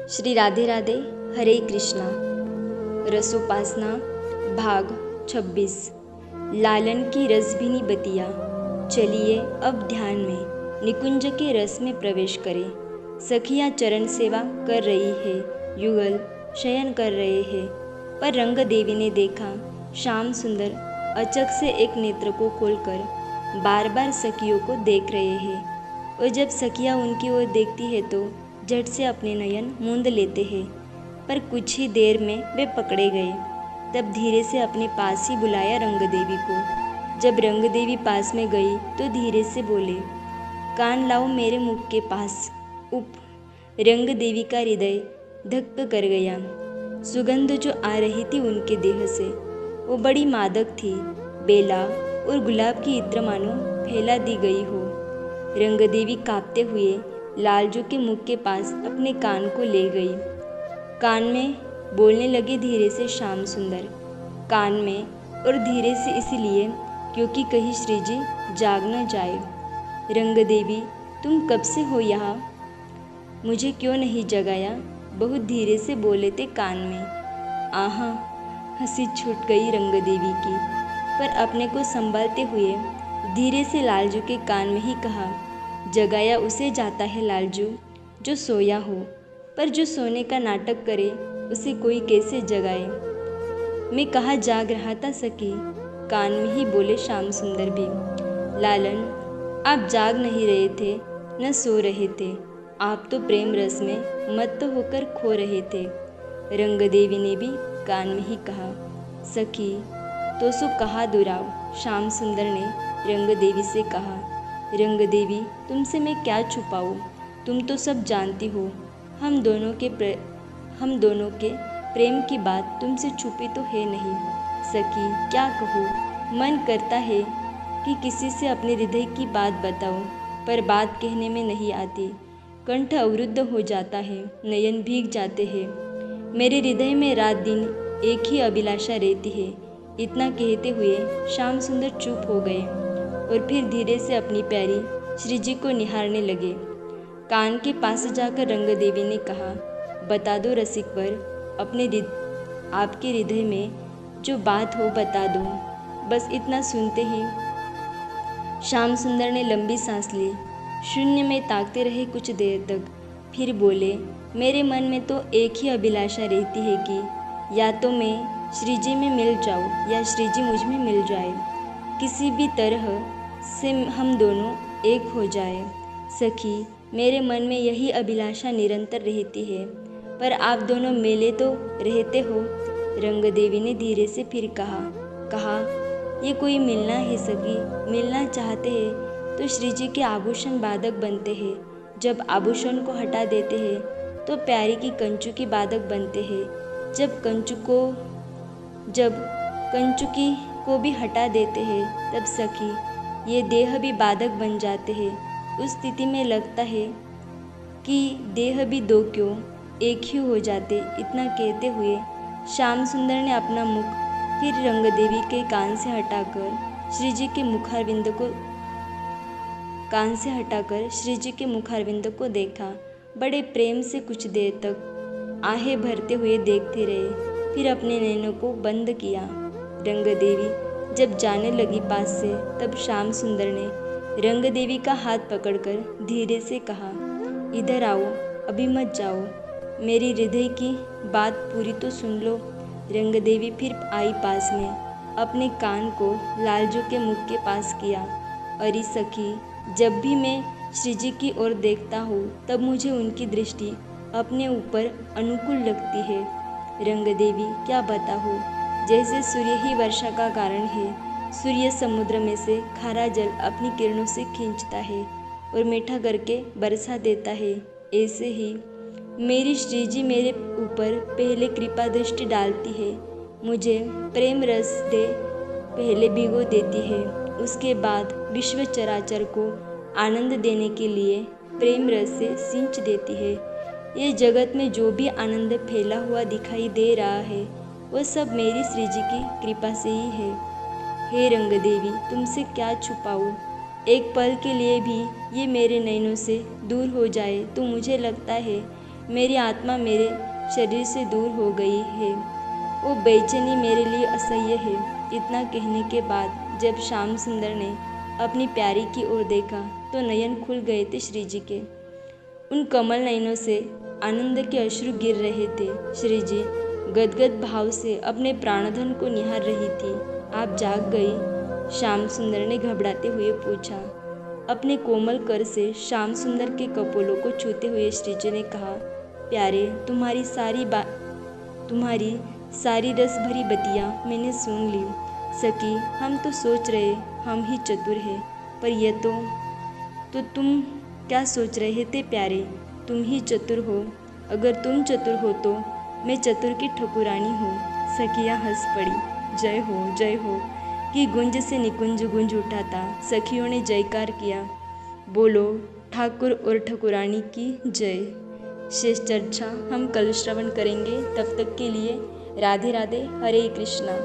श्री राधे राधे। हरे कृष्णा। रसोपासना भाग 26। लालन की रसभीनी बतिया। चलिए अब ध्यान में निकुंज के रस में प्रवेश करें। सखियां चरण सेवा कर रही है, युगल शयन कर रहे हैं, पर रंग देवी ने देखा श्याम सुंदर अचक से एक नेत्र को खोलकर बार बार सखियों को देख रहे हैं, और जब सखियां उनकी ओर देखती है तो झट से अपने नयन मूंद लेते हैं। पर कुछ ही देर में वे पकड़े गए। तब धीरे से अपने पास ही बुलाया रंगदेवी को। जब रंगदेवी पास में गई तो धीरे से बोले, कान लाओ मेरे मुख के पास। उप रंगदेवी का हृदय धक्क कर गया। सुगंध जो आ रही थी उनके देह से वो बड़ी मादक थी। बेला और गुलाब की इत्र मानो फैला दी गई हो। रंगदेवी कांपते हुए लालजू के मुख के पास अपने कान को ले गई। कान में बोलने लगे धीरे से श्याम सुंदर। कान में और धीरे से इसलिए क्योंकि कहीं श्रीजी जाग न जाए। रंगदेवी, तुम कब से हो यहाँ? मुझे क्यों नहीं जगाया? बहुत धीरे से बोले थे कान में। आहा, हंसी छूट गई रंगदेवी की, पर अपने को संभालते हुए धीरे से लालजू के कान में ही कहा, जगाया उसे जाता है लालजू जो सोया हो, पर जो सोने का नाटक करे उसे कोई कैसे जगाए। मैं कहाँ जाग रहा था सखी, कान में ही बोले श्याम सुंदर भी। लालन, आप जाग नहीं रहे थे न सो रहे थे, आप तो प्रेम रस में मत्त होकर खो रहे थे। रंगदेवी ने भी कान में ही कहा। सखी तो सो कहा दुराव, श्याम सुंदर ने रंगदेवी से कहा। रंगदेवी, तुमसे मैं क्या छुपाऊँ, तुम तो सब जानती हो। हम दोनों के प्रेम की बात तुमसे छुपी तो है नहीं। सखी क्या कहूँ, मन करता है कि किसी से अपने हृदय की बात बताऊँ, पर बात कहने में नहीं आती। कंठ अवरुद्ध हो जाता है, नयन भीग जाते हैं। मेरे हृदय में रात दिन एक ही अभिलाषा रहती है। इतना कहते हुए श्याम सुंदर चुप हो गए और फिर धीरे से अपनी प्यारी श्रीजी को निहारने लगे। कान के पास जाकर रंगदेवी ने कहा, बता दो रसिकवर, आपके हृदय में जो बात हो बता दो। बस इतना सुनते ही श्याम सुंदर ने लंबी सांस ली। शून्य में ताकते रहे कुछ देर तक, फिर बोले, मेरे मन में तो एक ही अभिलाषा रहती है कि या तो मैं श्रीजी में मिल जाऊँ या श्रीजी मुझ में मिल जाए। किसी भी तरह से हम दोनों एक हो जाए। सखी, मेरे मन में यही अभिलाषा निरंतर रहती है, पर आप दोनों मिले तो रहते हो। रंगदेवी ने धीरे से फिर कहा, ये कोई मिलना है सखी, मिलना चाहते हैं तो श्रीजी के आभूषण बाधक बनते हैं। जब आभूषण को हटा देते हैं तो प्यारी की कंचु की बाधक बनते हैं। जब कंचुकी को भी हटा देते हैं तब सखी ये देह भी बाधक बन जाते हैं। उस स्थिति में लगता है कि देह भी दो क्यों एक ही हो जाते। इतना कहते हुए श्याम सुंदर ने अपना मुख फिर रंगदेवी के कान से हटाकर श्रीजी के मुखारविंद को देखा। बड़े प्रेम से कुछ देर तक आहें भरते हुए देखते रहे, फिर अपने नैनों को बंद किया। रंगदेवी जब जाने लगी पास से, तब श्याम सुंदर ने रंगदेवी का हाथ पकड़कर धीरे से कहा, इधर आओ, अभी मत जाओ, मेरी हृदय की बात पूरी तो सुन लो। रंगदेवी फिर आई पास में, अपने कान को लालजू के मुख के पास किया। अरे सखी, जब भी मैं श्रीजी की ओर देखता हूँ तब मुझे उनकी दृष्टि अपने ऊपर अनुकूल लगती है। रंगदेवी, क्या बताऊँ, जैसे सूर्य ही वर्षा का कारण है। सूर्य समुद्र में से खारा जल अपनी किरणों से खींचता है और मीठा करके बरसा देता है, ऐसे ही मेरी श्रीजी मेरे ऊपर पहले कृपा दृष्टि डालती है, मुझे प्रेम रस दे पहले भिगो देती है, उसके बाद विश्व चराचर को आनंद देने के लिए प्रेम रस से सींच देती है। ये जगत में जो भी आनंद फैला हुआ दिखाई दे रहा है वह सब मेरी श्रीजी की कृपा से ही है। हे रंगदेवी, तुमसे क्या छुपाऊँ, एक पल के लिए भी ये मेरे नैनों से दूर हो जाए तो मुझे लगता है मेरी आत्मा मेरे शरीर से दूर हो गई है। वो बेचैनी मेरे लिए असह्य है। इतना कहने के बाद जब श्याम सुंदर ने अपनी प्यारी की ओर देखा तो नयन खुल गए थे श्री जी के। उन कमल नयनों से आनंद के अश्रु गिर रहे थे। श्री जी गदगद भाव से अपने प्राणधन को निहार रही थी। आप जाग गई? श्याम सुंदर ने घबराते हुए पूछा। अपने कोमल कर से श्याम सुंदर के कपोलों को छूते हुए श्री जी ने कहा, प्यारे, तुम्हारी सारी रस भरी बतिया मैंने सुन ली। सखी, हम तो सोच रहे हम ही चतुर हैं, पर यह तो तुम क्या सोच रहे थे प्यारे? तुम ही चतुर हो। अगर तुम चतुर हो तो मैं चतुर की ठकुरानी हूँ। सखियाँ हंस पड़ी। जय हो की गुंज से निकुंज गूंज उठा था। सखियों ने जयकार किया। बोलो ठाकुर और ठकुरानी की जय। शेष चर्चा हम कल श्रवण करेंगे। तब तक के लिए राधे राधे, हरे कृष्णा।